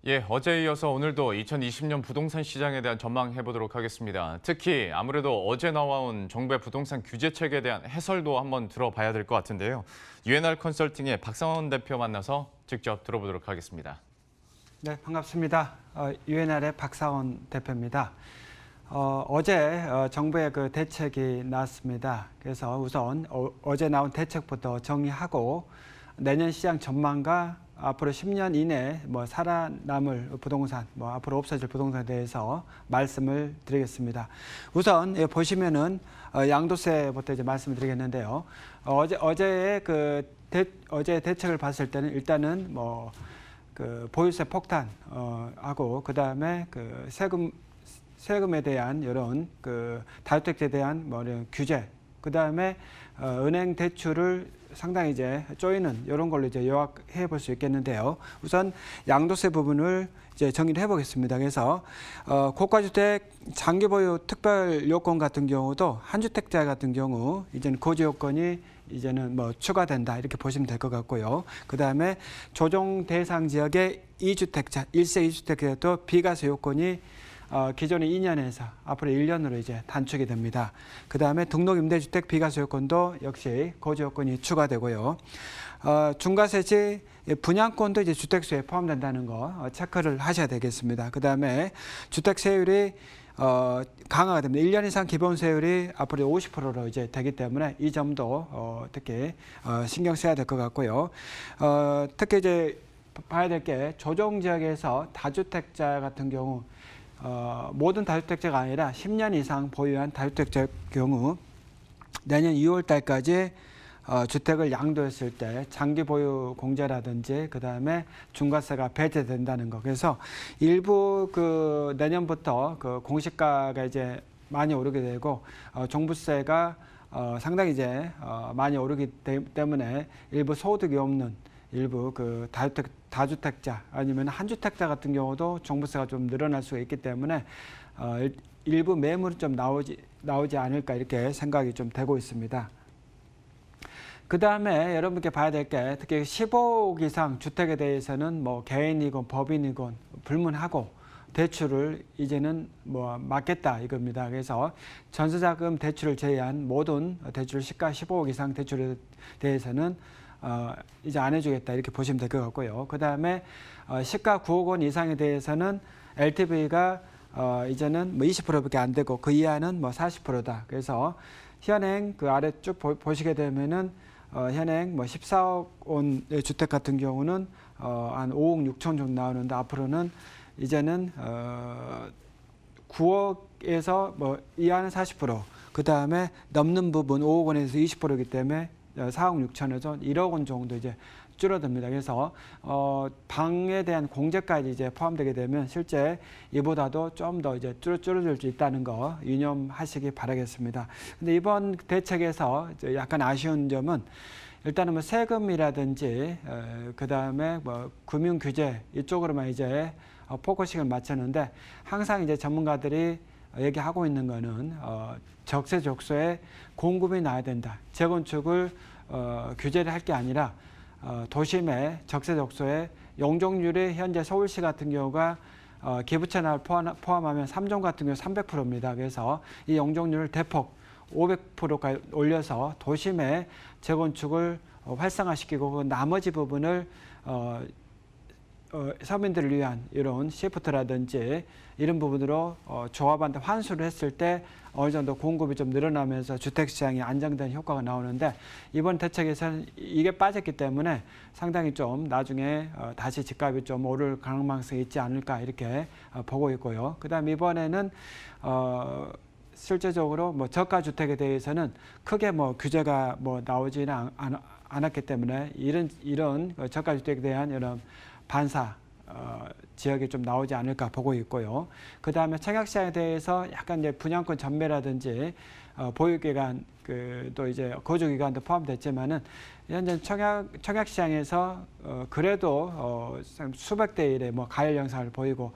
예, 어제에 이어서 오늘도 2020년 부동산 시장에 대한 전망해 보도록 하겠습니다. 특히 아무래도 어제 나와온 정부의 부동산 규제책에 대한 해설도 한번 들어봐야 될 것 같은데요. UNR 컨설팅의 박상원 대표 만나서 직접 들어보도록 하겠습니다. 네, 반갑습니다. UNR의 박상원 대표입니다. 어제 정부의 그 대책이 나왔습니다. 그래서 우선 어제 나온 대책부터 정리하고 내년 시장 전망과 앞으로 10년 이내에 살아남을 부동산, 앞으로 없어질 부동산에 대해서 말씀을 드리겠습니다. 우선 보시면은 양도세부터 이제 말씀을 드리겠는데요. 어제 대책을 봤을 때는 일단은 그 보유세 폭탄 하고 그다음에 그 세금에 대한 이런 그 다주택자에 대한 이런 규제, 그다음에 은행 대출을 상당히 이제 쪼이는 이런 걸로 이제 요약해 볼 수 있겠는데요. 우선 양도세 부분을 이제 정리를 해보겠습니다. 그래서 고가주택 장기 보유 특별 요건 같은 경우도 한 주택자 같은 경우 이제는 거주 요건이 이제는 추가된다 이렇게 보시면 될 것 같고요. 그 다음에 조정 대상 지역의 2주택자, 1세 2주택자도 비과세 요건이 기존의 2년에서 앞으로 1년으로 이제 단축이 됩니다. 그 다음에 등록임대주택 비과세 요건도 역시 거주 요건이 추가되고요. 중과세지 분양권도 이제 주택수에 포함된다는 거 체크를 하셔야 되겠습니다. 그 다음에 주택세율이 강화가 됩니다. 1년 이상 기본세율이 앞으로 50%로 이제 되기 때문에 이 점도 특히 신경 써야 될 것 같고요. 특히 이제 봐야 될 게 조정 지역에서 다주택자 같은 경우 모든 다주택자가 아니라 10년 이상 보유한 다주택자의 경우 내년 2월 달까지 주택을 양도했을 때 장기 보유 공제라든지 그 다음에 중과세가 배제된다는 거. 그래서 일부 그 내년부터 그 공시가가 이제 많이 오르게 되고 종부세가 상당히 이제 많이 오르기 때문에 일부 소득이 없는 일부 그 다주택자 아니면 한주택자 같은 경우도 종부세가 좀 늘어날 수가 있기 때문에 일부 매물이 좀 나오지 않을까 이렇게 생각이 좀 되고 있습니다. 그 다음에 여러분께 봐야 될 게 특히 15억 이상 주택에 대해서는 개인이건 법인이건 불문하고 대출을 이제는 막겠다 이겁니다. 그래서 전세자금 대출을 제외한 모든 대출 시가 15억 이상 대출에 대해서는 이제 안 해주겠다 이렇게 보시면 될 것 같고요. 그 다음에 시가 9억 원 이상에 대해서는 LTV가 이제는 20%밖에 안 되고 그 이하는 40%다. 그래서 현행 그 아래 쭉 보시게 되면은 현행 14억 원의 주택 같은 경우는 한 5억 6천 정도 나오는데 앞으로는 이제는 9억에서 이하는 40%, 그 다음에 넘는 부분 5억 원에서 20%이기 때문에 4억 6천에서 1억 원 정도 이제 줄어듭니다. 그래서 방에 대한 공제까지 이제 포함되게 되면 실제 이보다도 좀 더 이제 줄어들 수 있다는 거 유념하시기 바라겠습니다. 근데 이번 대책에서 약간 아쉬운 점은 일단은 세금이라든지 그 다음에 금융 규제 이쪽으로만 이제 포커싱을 맞췄는데 항상 이제 전문가들이 얘기하고 있는 거는 적재적소에 공급이 나야 된다. 재건축을 규제를 할 게 아니라 도심의 적재적소에 용적률이 현재 서울시 같은 경우가 기부채납을 포함하면 3종 같은 경우 300%입니다. 그래서 이 용적률을 대폭 500%까지 올려서 도심의 재건축을 활성화시키고 그 나머지 부분을 서민들을 위한 이런 시프트라든지 이런 부분으로 조합한테 환수를 했을 때 어느 정도 공급이 좀 늘어나면서 주택시장이 안정된 효과가 나오는데 이번 대책에서는 이게 빠졌기 때문에 상당히 좀 나중에 다시 집값이 좀 오를 가능성이 있지 않을까 이렇게 보고 있고요. 그 다음 이번에는 실제적으로 저가 주택에 대해서는 크게 규제가 나오지는 않았기 때문에 이런 저가 주택에 대한 이런 반사 지역이 좀 나오지 않을까 보고 있고요. 그 다음에 청약시장에 대해서 약간 이제 분양권 전매라든지 보유기간 또 이제 거주기간도 포함됐지만은 현재 청약시장에서 그래도 수백 대 1의 가열 영상을 보이고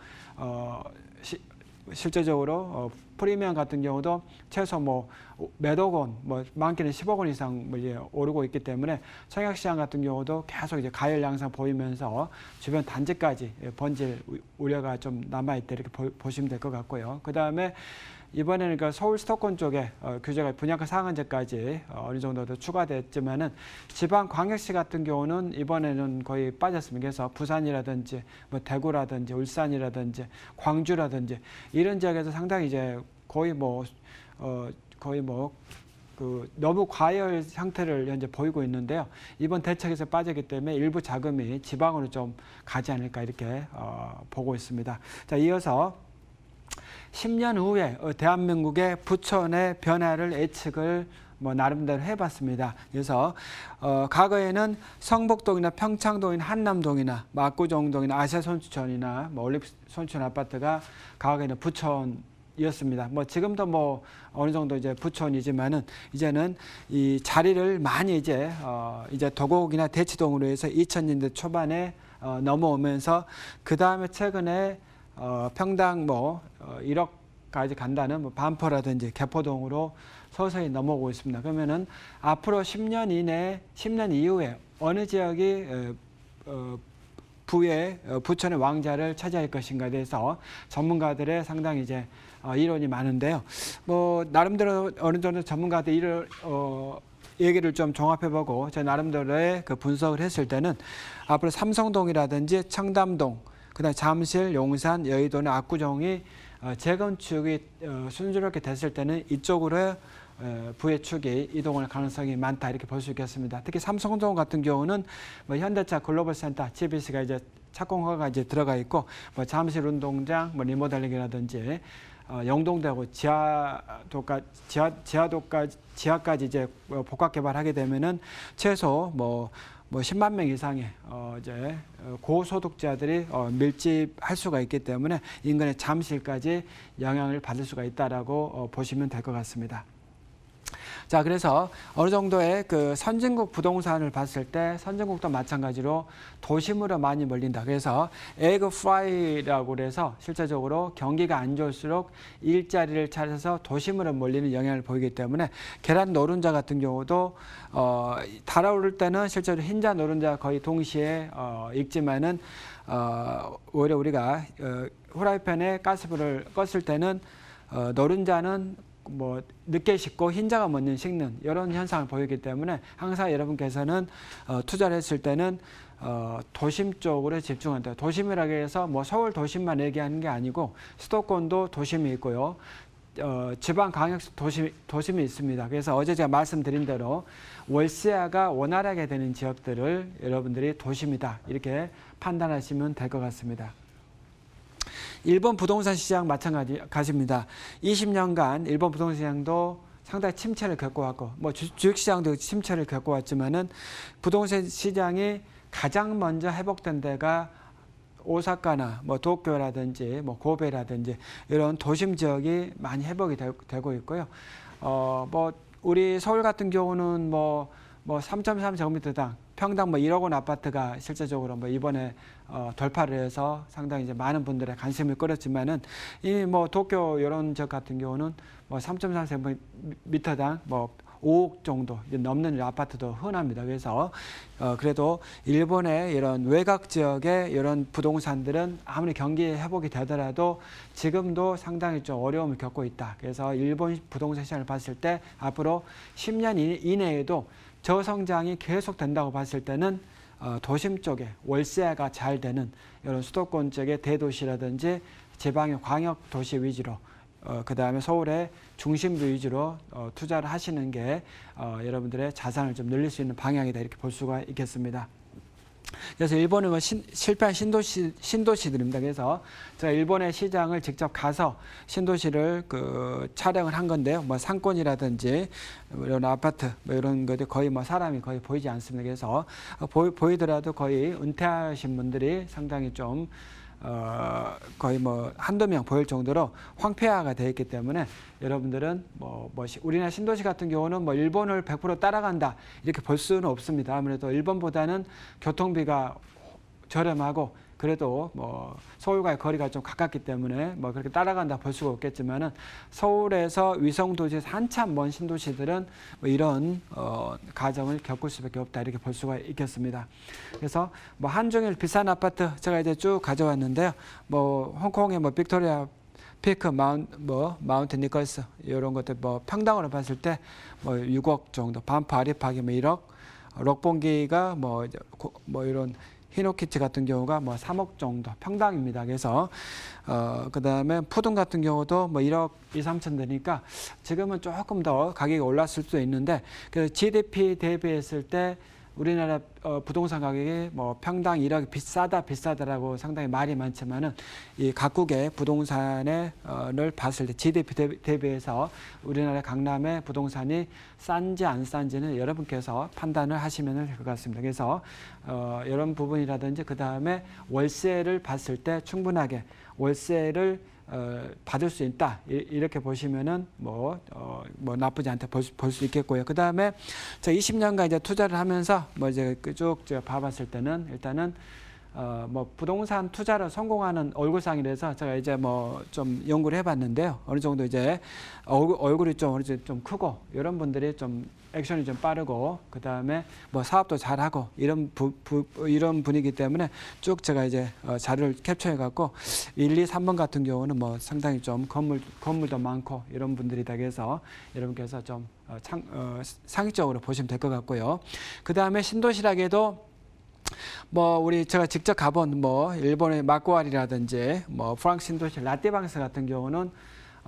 실제적으로 프리미엄 같은 경우도 최소 뭐 몇억 원, 뭐 많게는 10억 원 이상 뭐 이제 오르고 있기 때문에 청약시장 같은 경우도 계속 이제 가열 양상 보이면서 주변 단지까지 번질 우려가 좀 남아있다 이렇게 보시면 될 것 같고요. 그 다음에 이번에는 그 서울 수도권 쪽에 규제가 분양가 상한제까지 어느 정도 더 추가됐지만은 지방 광역시 같은 경우는 이번에는 거의 빠졌습니다. 그래서 부산이라든지 뭐 대구라든지 울산이라든지 광주라든지 이런 지역에서 상당히 이제 거의 그 너무 과열 상태를 현재 보이고 있는데요. 이번 대책에서 빠지기 때문에 일부 자금이 지방으로 좀 가지 않을까 이렇게 보고 있습니다. 자, 이어서 10년 후에 대한민국의 부촌의 변화를 예측을 뭐 나름대로 해봤습니다. 그래서 과거에는 성북동이나 평창동이나 한남동이나 압구정동이나 아시아손수촌이나 뭐 올림픽손수촌 아파트가 과거에는 부촌이었습니다. 뭐 지금도 뭐 어느 정도 이제 부촌이지만은 이제는 이 자리를 많이 이제 도곡이나 대치동으로 해서 2000년대 초반에 넘어오면서 그 다음에 최근에 평당 1억까지 간다는 뭐 반포라든지 개포동으로 서서히 넘어오고 있습니다. 그러면은 앞으로 10년 이내, 10년 이후에 어느 지역이 부천의 왕자를 차지할 것인가에 대해서 전문가들의 상당히 이제 이론이 많은데요. 뭐 나름대로 어느 정도 전문가들 얘기를 좀 종합해보고 제 나름대로의 그 분석을 했을 때는 앞으로 삼성동이라든지 청담동, 그다음 잠실, 용산, 여의도나 압구정이 재건축이 순조롭게 됐을 때는 이쪽으로 부의 축이 이동할 가능성이 많다 이렇게 볼 수 있겠습니다. 특히 삼성동 같은 경우는 뭐 현대차 글로벌센터 GBC가 이제 착공허가 이제 들어가 있고 뭐 잠실 운동장 뭐 리모델링이라든지 영동대하고 지하까지 이제 복합 개발하게 되면은 최소 뭐 10만 명 이상의 이제 고소득자들이 밀집할 수가 있기 때문에 인근의 잠실까지 영향을 받을 수가 있다라고 보시면 될 것 같습니다. 자, 그래서 어느 정도의 그 선진국 부동산을 봤을 때 선진국도 마찬가지로 도심으로 많이 몰린다. 그래서 에그 프라이라고 그래서 실제적으로 경기가 안 좋을수록 일자리를 찾아서 도심으로 몰리는 영향을 보이기 때문에 계란 노른자 같은 경우도 달아오를 때는 실제로 흰자 노른자 거의 동시에 익지만은 오히려 우리가 후라이팬에 가스불을 껐을 때는 노른자는 뭐 늦게 식고 흰자가 먼저 식는 이런 현상을 보이기 때문에 항상 여러분께서는 투자를 했을 때는 도심 쪽으로 집중한다. 도심이라고 해서 뭐 서울 도심만 얘기하는 게 아니고 수도권도 도심이 있고요. 지방 광역시 도심이 있습니다. 그래서 어제 제가 말씀드린 대로 월세가 원활하게 되는 지역들을 여러분들이 도심이다 이렇게 판단하시면 될 것 같습니다. 일본 부동산 시장 마찬가지입니다. 20년간 일본 부동산 시장도 상당히 침체를 겪어왔고, 뭐 주식시장도 침체를 겪어왔지만은 부동산 시장이 가장 먼저 회복된 데가 오사카나 뭐 도쿄라든지 뭐 고베라든지 이런 도심 지역이 많이 회복이 되고 있고요. 뭐 우리 서울 같은 경우는 뭐 3.3 제곱미터당 평당 뭐 1억 원 아파트가 실제적으로 뭐 이번에 돌파를 해서 상당히 이제 많은 분들의 관심을 끌었지만은 이 뭐 도쿄 이런 지역 같은 경우는 뭐 3.3 제곱미터당 뭐 5억 정도 넘는 아파트도 흔합니다. 그래서 그래도 일본의 이런 외곽 지역의 이런 부동산들은 아무리 경기 회복이 되더라도 지금도 상당히 좀 어려움을 겪고 있다. 그래서 일본 부동산 시장을 봤을 때 앞으로 10년 이내에도 저성장이 계속 된다고 봤을 때는 도심 쪽에 월세가 잘 되는 이런 수도권 쪽의 대도시라든지 지방의 광역 도시 위주로 그 다음에 서울의 중심부 위주로 투자를 하시는 게 여러분들의 자산을 좀 늘릴 수 있는 방향이다 이렇게 볼 수가 있겠습니다. 그래서 일본은 실패한 신도시들입니다. 그래서 제가 일본의 시장을 직접 가서 신도시를 촬영을 한 건데요. 뭐 상권이라든지 이런 아파트 뭐 이런 것들 거의 뭐 사람이 거의 보이지 않습니다. 그래서 보이더라도 거의 은퇴하신 분들이 상당히 좀 거의 뭐 한두 명 보일 정도로 황폐화가 되어 있기 때문에 여러분들은 우리나라 신도시 같은 경우는 뭐 일본을 100% 따라간다 이렇게 볼 수는 없습니다. 아무래도 일본보다는 교통비가 저렴하고 그래도 뭐 서울과의 거리가 좀 가깝기 때문에 뭐 그렇게 따라간다 볼 수가 없겠지만은 서울에서 위성도시에서 한참 먼 신도시들은 뭐 이런 가정을 겪을 수밖에 없다 이렇게 볼 수가 있겠습니다. 그래서 뭐 한중일 비싼 아파트 제가 이제 쭉 가져왔는데요. 뭐 홍콩의 뭐 빅토리아 피크 마운트 니컬스 이런 것들 뭐 평당으로 봤을 때 뭐 6억 정도, 반포 아리팍이 뭐 1억, 록봉기가 뭐 이런 히노키치 같은 경우가 뭐 3억 정도 평당입니다. 그래서 그다음에 푸둥 같은 경우도 뭐 1억 2, 3천 되니까 지금은 조금 더 가격이 올랐을 수도 있는데 그 GDP 대비했을 때 우리나라 부동산 가격이 뭐 평당 1억 비싸다라고 상당히 말이 많지만은 이 각국의 부동산을 봤을 때 GDP 대비해서 우리나라 강남의 부동산이 싼지 안 싼지는 여러분께서 판단을 하시면 될 것 같습니다. 그래서 이런 부분이라든지 그 다음에 월세를 봤을 때 충분하게 월세를 받을 수 있다 이렇게 보시면은 뭐 나쁘지 않다 볼 수 있겠고요. 그 다음에 저 20년간 이제 투자를 하면서 뭐 이제 쭉 제가 봐봤을 때는 일단은 뭐 부동산 투자를 성공하는 얼굴상이라서 제가 이제 뭐 좀 연구를 해봤는데요. 어느 정도 이제 얼굴이 좀 크고 이런 분들이 좀 액션이 좀 빠르고 그 다음에 뭐 사업도 잘하고 이런 분이기 때문에 쭉 제가 이제 자료를 캡처해 갖고 1, 2, 3번 같은 경우는 뭐 상당히 좀 건물도 많고 이런 분들이다 해서 여러분께서 좀 상식적으로 보시면 될 것 같고요. 그 다음에 신도시락에도 뭐 우리 제가 직접 가본 뭐 일본의 마쿠아리라든지 뭐 프랑스 신도시 라떼방스 같은 경우는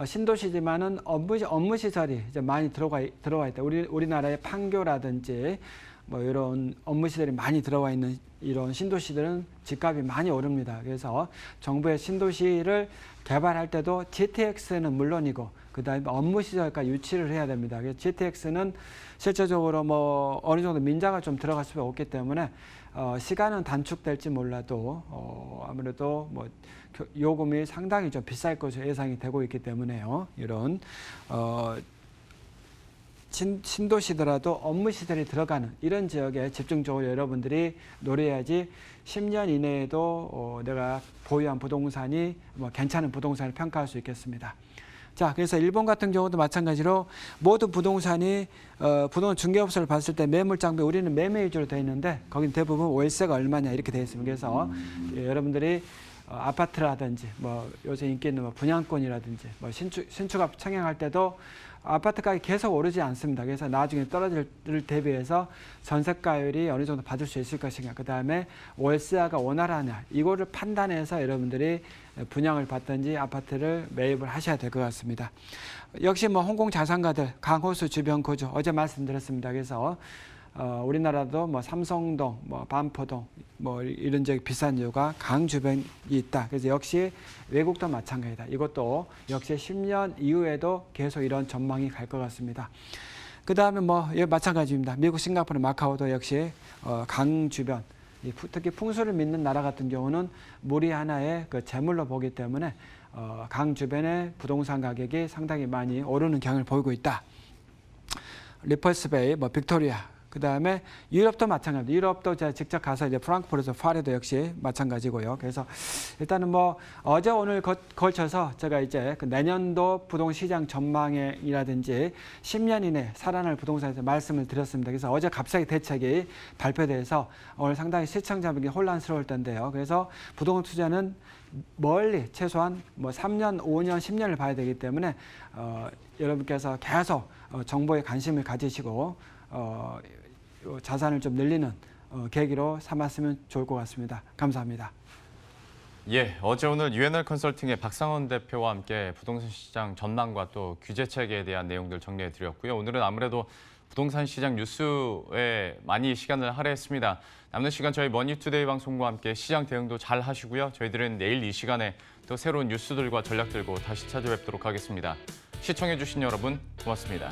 신도시지만은 업무 시설이 이제 많이 들어와 있다. 우리나라의 판교라든지 뭐 이런 업무 시설이 많이 들어와 있는 이런 신도시들은 집값이 많이 오릅니다. 그래서 정부의 신도시를 개발할 때도 GTX는 물론이고 그다음에 업무 시설까지 유치를 해야 됩니다. 그래서 GTX는 실제적으로 뭐 어느 정도 민자가 좀 들어갈 수밖에 없기 때문에 시간은 단축될지 몰라도 아무래도 뭐 요금이 상당히 좀 비쌀 것으로 예상이 되고 있기 때문에요. 이런 신도시더라도 업무 시설이 들어가는 이런 지역에 집중적으로 여러분들이 노려야지 10년 이내에도 내가 보유한 부동산이 뭐 괜찮은 부동산을 평가할 수 있겠습니다. 자, 그래서 일본 같은 경우도 마찬가지로 모든 부동산이 부동산 중개업소를 봤을 때 매물장비 우리는 매매 위주로 되어 있는데 거긴 대부분 월세가 얼마냐 이렇게 되어 있습니다. 그래서 여러분들이 아파트라든지 뭐 요새 인기 있는 뭐 분양권이라든지 뭐 신축업 청약할 때도 아파트 가격이 계속 오르지 않습니다. 그래서 나중에 떨어질 대비해서 전세가율이 어느 정도 받을 수 있을 것인가. 그 다음에 월세가 원활하냐. 이거를 판단해서 여러분들이 분양을 받든지 아파트를 매입을 하셔야 될 것 같습니다. 역시 뭐 홍콩 자산가들 강호수 주변 거주 어제 말씀드렸습니다. 그래서 우리나라도 뭐 삼성동, 뭐 반포동, 뭐 이런 지역 비싼 이유가 강 주변이 있다. 그래서 역시 외국도 마찬가지다. 이것도 역시 10년 이후에도 계속 이런 전망이 갈 것 같습니다. 그 다음에 뭐 마찬가지입니다. 미국, 싱가포르, 마카오도 역시 강 주변, 특히 풍수를 믿는 나라 같은 경우는 물이 하나의 그 재물로 보기 때문에 강 주변의 부동산 가격이 상당히 많이 오르는 경향을 보이고 있다. 리펄스베이, 뭐 빅토리아. 그 다음에 유럽도 마찬가지입니다. 유럽도 제가 직접 가서 이제 프랑크푸르트 파리도 역시 마찬가지고요. 그래서 일단은 뭐 어제 오늘 걸쳐서 제가 이제 그 내년도 부동시장 전망이라든지 10년 이내 살아날 부동산에서 말씀을 드렸습니다. 그래서 어제 갑자기 대책이 발표돼서 오늘 상당히 시청자분이 혼란스러울 텐데요. 그래서 부동산 투자는 멀리 최소한 뭐 3년, 5년, 10년을 봐야 되기 때문에 여러분께서 계속 정보에 관심을 가지시고 자산을 좀 늘리는 계기로 삼았으면 좋을 것 같습니다. 감사합니다. 예, 어제 오늘 UNR 컨설팅의 박상원 대표와 함께 부동산 시장 전망과 또 규제책에 대한 내용들 정리해 드렸고요. 오늘은 아무래도 부동산 시장 뉴스에 많이 시간을 할애했습니다. 남는 시간 저희 머니투데이 방송과 함께 시장 대응도 잘 하시고요. 저희들은 내일 이 시간에 또 새로운 뉴스들과 전략들고 다시 찾아뵙도록 하겠습니다. 시청해 주신 여러분 고맙습니다.